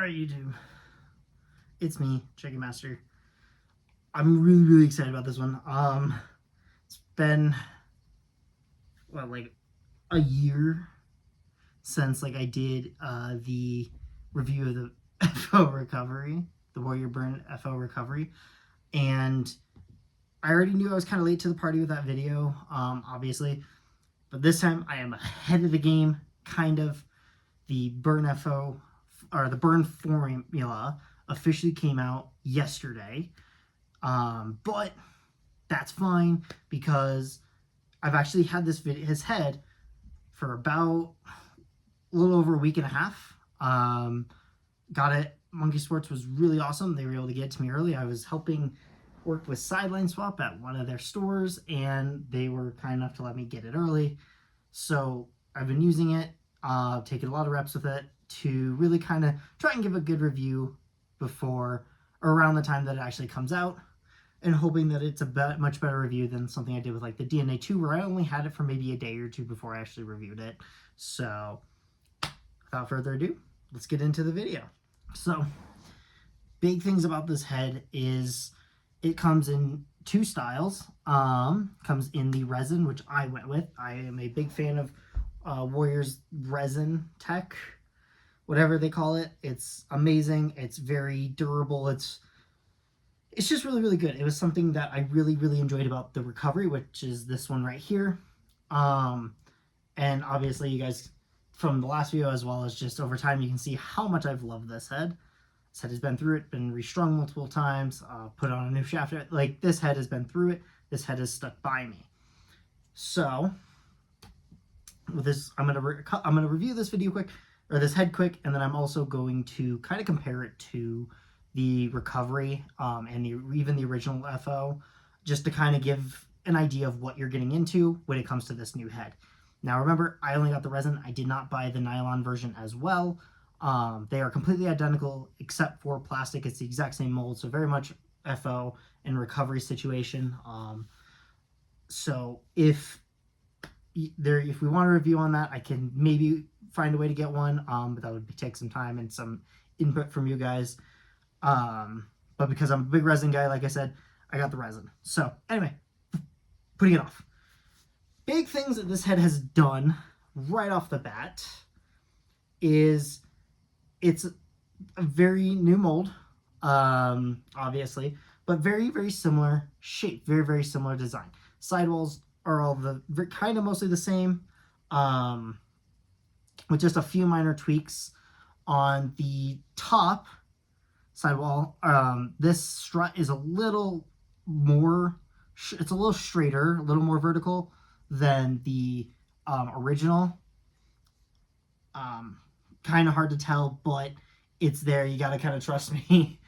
Alright, YouTube. It's me, Chicken Master. I'm really excited about this one. It's been like a year since I did the review of the FO recovery, the Warrior Burn FO recovery, and I already knew I was kind of late to the party with that video, obviously, but this time I am ahead of the game, kind of. The Burn FO, or the Burn formula, officially came out yesterday, but that's fine because I've actually had his head for about a little over a week and a half. Got it. Monkey Sports was really awesome. They were able to get it to me early. I was helping work with Sideline Swap at one of their stores, and they were kind enough to let me get it early. So I've been using it, taking a lot of reps with it to really kind of try and give a good review before or around the time that it actually comes out, and hoping that it's a much better review than something I did with the DNA 2, where I only had it for maybe a day or two before I actually reviewed it. So without further ado, let's get into the video. So big things about this head is it comes in two styles. Comes in the resin, which I went with. I am a big fan of Warrior's resin tech, whatever they call it. It's amazing. It's very durable. It's just really good. It was something that I really enjoyed about the recovery, which is this one right here. And obviously you guys from the last video, as well as just over time, you can see how much I've loved this head. This head has been through it, been restrung multiple times, put on a new shaft. This head has been through it. This head has stuck by me. So with this, I'm gonna review this video quick, or this head quick, and then I'm also going to kind of compare it to the recovery and even the original FO, just to kind of give an idea of what you're getting into when it comes to this new head. Now remember, I only got the resin. I did not buy the nylon version as well. They are completely identical except for plastic. It's the exact same mold, so very much FO and recovery situation. So if we want a review on that, I can maybe find a way to get one, but that would take some time and some input from you guys. But because I'm a big resin guy, like I said, I got the resin. So anyway, putting it off. Big things that this head has done right off the bat is it's a very new mold, obviously, but very similar shape, very similar design. Sidewalls are all kind of mostly the same, with just a few minor tweaks on the top sidewall. This strut is a little more, it's a little straighter, a little more vertical than the original. Kind of hard to tell, but it's there. You got to kind of trust me.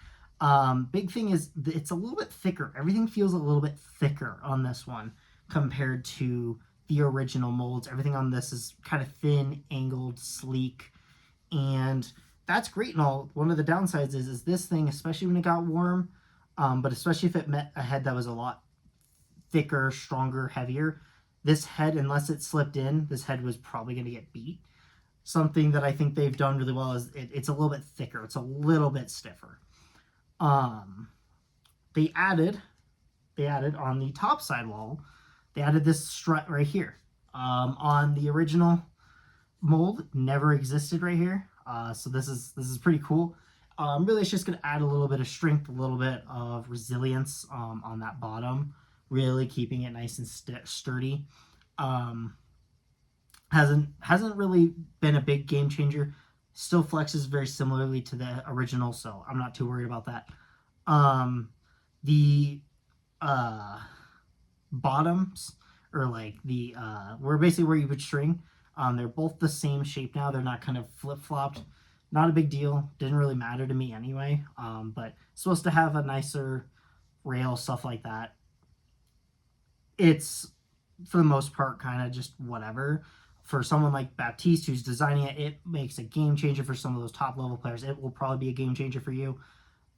Big thing is it's a little bit thicker. Everything feels a little bit thicker on this one compared to the original molds. Everything on this is kind of thin, angled, sleek, and that's great and all. One of the downsides is this thing, especially when it got warm, but especially if it met a head that was a lot thicker, stronger, heavier, this head, unless it slipped in, this head was probably going to get beat. Something that I think they've done really well is it's a little bit thicker. It's a little bit stiffer. They added on the top sidewall, they added this strut right here. On the original mold, never existed right here. So this is pretty cool. Really, it's just going to add a little bit of strength, a little bit of resilience on that bottom, really keeping it nice and sturdy. Hasn't really been a big game changer. Still flexes very similarly to the original, so I'm not too worried about that. The bottoms, or where basically where you would string, they're both the same shape now. They're not kind of flip-flopped. Not a big deal. Didn't really matter to me anyway. But supposed to have a nicer rail, stuff like that. It's, for the most part, kind of just whatever. For someone like Baptiste who's designing it, it makes a game changer. For some of those top level players, it will probably be a game changer for you.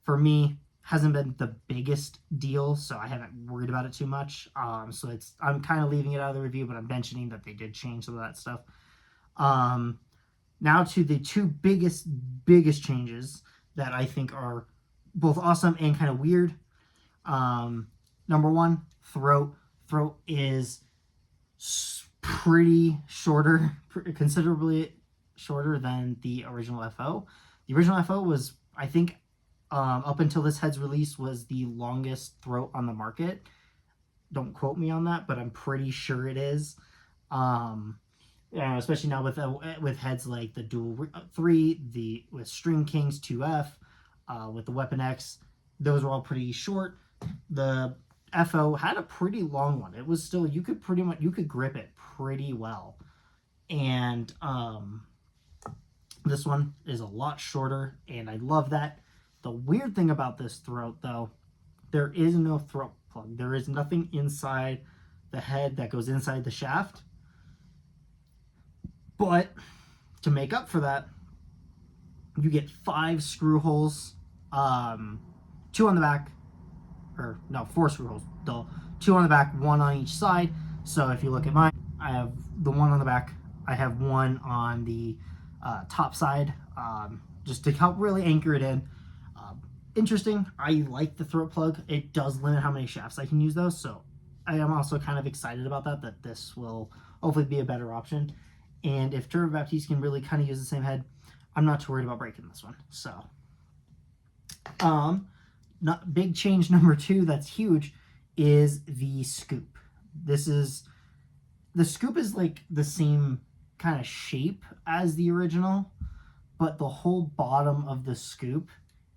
For me, hasn't been the biggest deal, so I haven't worried about it too much. So I'm kind of leaving it out of the review, but I'm mentioning that they did change some of that stuff. Now to the two biggest changes that I think are both awesome and kind of weird. Number one, throat. Throat is pretty shorter, considerably shorter than the original FO. The original FO was, I think, up until this head's release, was the longest throat on the market. Don't quote me on that, but I'm pretty sure it is. Especially now with heads like the Dual 3, with String Kings 2F, with the Weapon X, those were all pretty short. The FO had a pretty long one. It was still, you could grip it pretty well. And this one is a lot shorter, and I love that. The weird thing about this throat, though, there is no throat plug. There is nothing inside the head that goes inside the shaft. But to make up for that, you get 5 screw holes, 2 on the back, or no, 4 screw holes, 2 on the back, 1 on each side. So if you look at mine, I have the 1 on the back, I have 1 on the top side, just to help really anchor it in. Interesting. I like the throat plug. It does limit how many shafts I can use though, so I am also kind of excited about that this will hopefully be a better option. And if Turbo Baptiste can really kind of use the same head, I'm not too worried about breaking this one. So, not big change number 2 that's huge is the scoop. The scoop is like the same kind of shape as the original, but the whole bottom of the scoop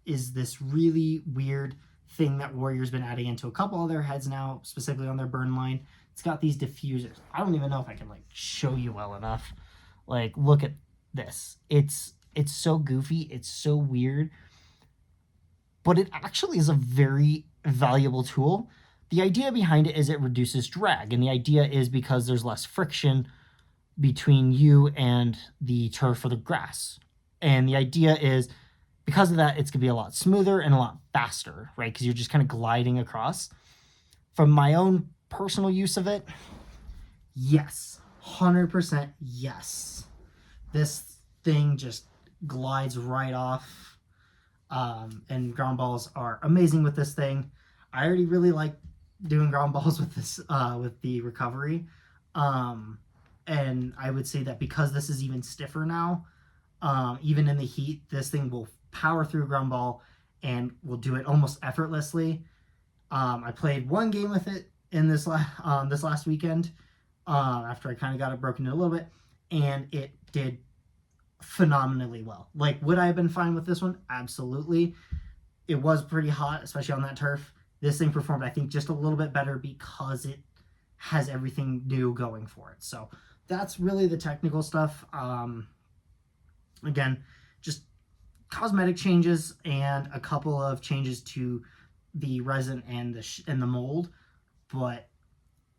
is this really weird thing that Warrior's been adding into a couple of their heads now, specifically on their burn line. It's got these diffusers. I don't even know if I can like show you well enough. Like, look at this. It's so goofy. It's so weird. But it actually is a very valuable tool. The idea behind it is it reduces drag. And the idea is because there's less friction between you and the turf or the grass. And the idea is, because of that, it's going to be a lot smoother and a lot faster, right? Because you're just kind of gliding across. From my own personal use of it, yes, 100% yes. This thing just glides right off, and ground balls are amazing with this thing. I already really like doing ground balls with this, with the recovery, and I would say that because this is even stiffer now, even in the heat, this thing will power through a ground ball and will do it almost effortlessly. I played one game with it in this last weekend, after I kind of got it broken in a little bit, and it did phenomenally well. Like, would I have been fine with this one? Absolutely. It was pretty hot, especially on that turf. This thing performed, I think, just a little bit better because it has everything new going for it. So that's really the technical stuff. Again, just cosmetic changes and a couple of changes to the resin and the mold, but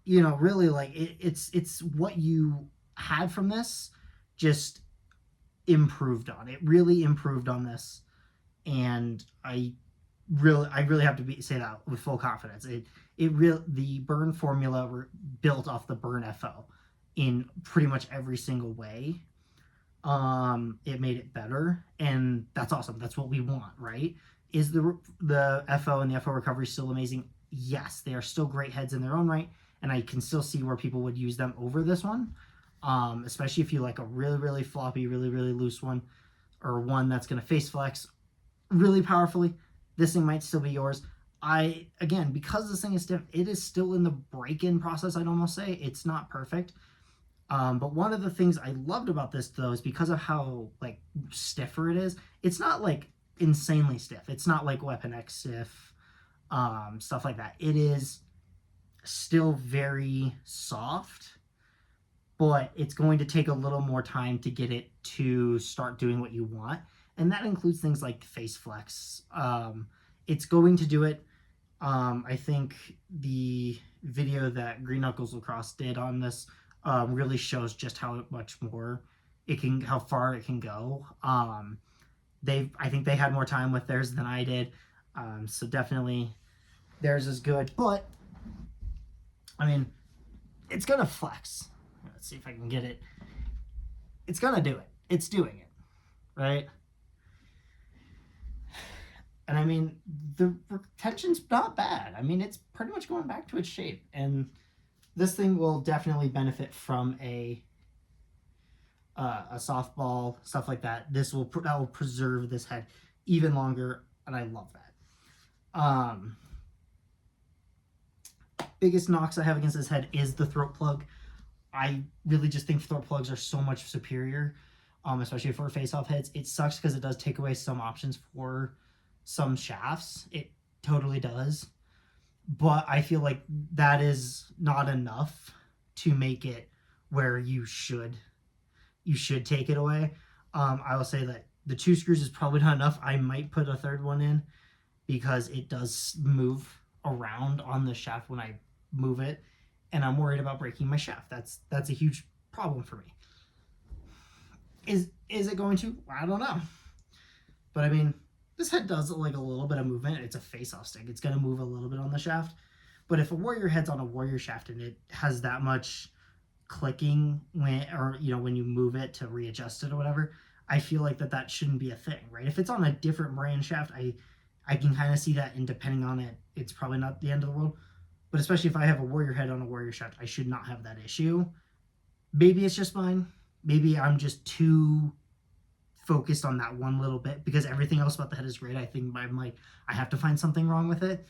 you know, really, like, it's what you had from this, just improved on. It really improved on this, and I really have to say that with full confidence. The burn formula built off the burn FO in pretty much every single way. It made it better, and that's awesome. That's what we want, right? Is the FO and the FO recovery still amazing? Yes, they are still great heads in their own right, and I can still see where people would use them over this one, especially if you like a really floppy, really loose one, or one that's going to face flex really powerfully. This thing might still be yours. Again, because this thing is stiff, it is still in the break-in process, I'd almost say. It's not perfect. But one of the things I loved about this, though, is because of how, like, stiffer it is. It's not, like, insanely stiff. It's not like Weapon X stiff, stuff like that. It is still very soft, but it's going to take a little more time to get it to start doing what you want. And that includes things like face flex. It's going to do it. I think the video that Green Knuckles Lacrosse did on this really shows just how much more how far it can go. I think they had more time with theirs than I did, so definitely theirs is good. But I mean, it's gonna flex. Let's see if I can get it. It's gonna do it. it's doing it, right? And I mean, the retention's not bad. I mean, it's pretty much going back to its shape. And this thing will definitely benefit from a softball, stuff like that. That will preserve this head even longer, and I love that. Biggest knocks I have against this head is the throat plug. I really just think throat plugs are so much superior, especially for face-off heads. It sucks because it does take away some options for some shafts. It totally does. But I feel like that is not enough to make it where you should take it away. I will say that the 2 screws is probably not enough. I might put a third one in because it does move around on the shaft when I move it, and I'm worried about breaking my shaft. That's a huge problem for me. Is it going to? I don't know. But I mean, this head does like a little bit of movement. It's a face-off stick. It's going to move a little bit on the shaft. But if a warrior head's on a warrior shaft and it has that much clicking when you move it to readjust it or whatever, I feel like that shouldn't be a thing, right? If it's on a different brand shaft, I can kind of see that, and depending on it, it's probably not the end of the world. But especially if I have a warrior head on a warrior shaft, I should not have that issue. Maybe it's just mine. Maybe I'm just too focused on that one little bit because everything else about the head is great. I think I have to find something wrong with it.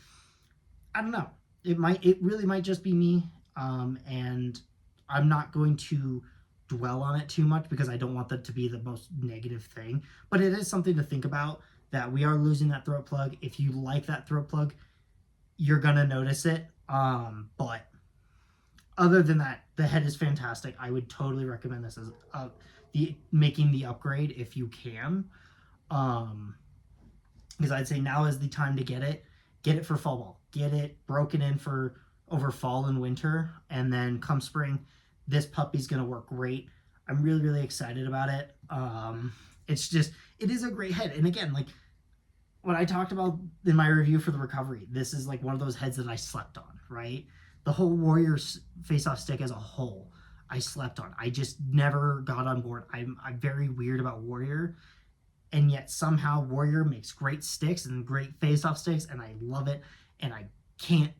I don't know. It really might just be me. And I'm not going to dwell on it too much because I don't want that to be the most negative thing. But it is something to think about, that we are losing that throat plug. If you like that throat plug, you're going to notice it. But other than that, the head is fantastic. I would totally recommend this as making the upgrade if you can. Because I'd say now is the time to get it. Get it for fall ball. Get it broken in for over fall and winter. And then come spring, this puppy's going to work great. I'm really, really excited about it. It is a great head. And again, like what I talked about in my review for the recovery, this is like one of those heads that I slept on, right? The whole Warriors face-off stick as a whole, I slept on. I just never got on board. I'm very weird about Warrior, and yet somehow Warrior makes great sticks and great face-off sticks, and I love it, and I can't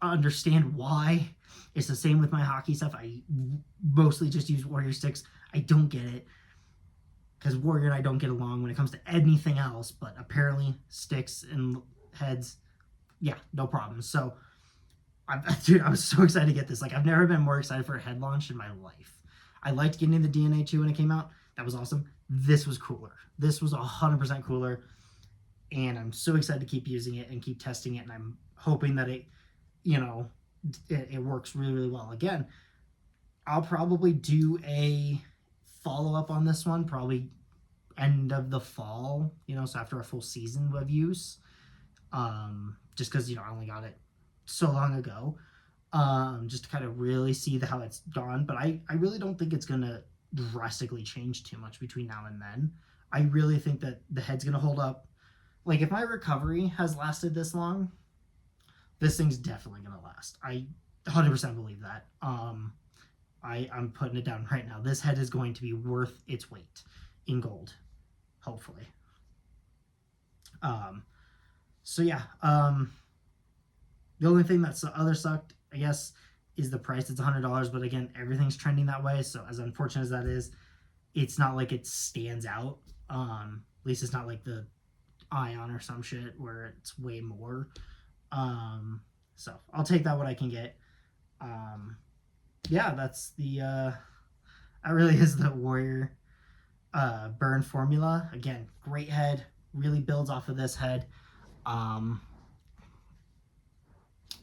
understand why. It's the same with my hockey stuff. I mostly just use Warrior sticks. I don't get it, because Warrior and I don't get along when it comes to anything else, but apparently sticks and heads, yeah, no problem. So, dude, I was so excited to get this. Like, I've never been more excited for a head launch in my life. I liked getting the DNA 2 when it came out. That was awesome. This was cooler. This was 100% cooler, and I'm so excited to keep using it and keep testing it, and I'm hoping that it works really, really well. Again, I'll probably do a follow-up on this one, probably end of the fall, so after a full season of use, just because, I only got it so long ago, just to kind of really see how it's gone. But I really don't think it's going to drastically change too much between now and then. I really think that the head's going to hold up. Like, if my recovery has lasted this long, this thing's definitely going to last. I 100% believe that. I'm putting it down right now. This head is going to be worth its weight in gold, hopefully. So yeah, the only thing that's the other sucked, I guess, is the price. It's $100, but again, everything's trending that way. So as unfortunate as that is, it's not like it stands out. At least it's not like the Ion or some shit where it's way more. So I'll take that what I can get. Yeah, that's that really is the Warrior burn formula. Again, great head, really builds off of this head.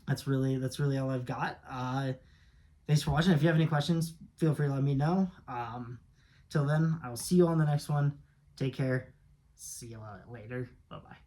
That's really all I've got. Thanks for watching. If you have any questions, feel free to let me know. Till then, I will see you on the next one. Take care. See you later. Bye-bye.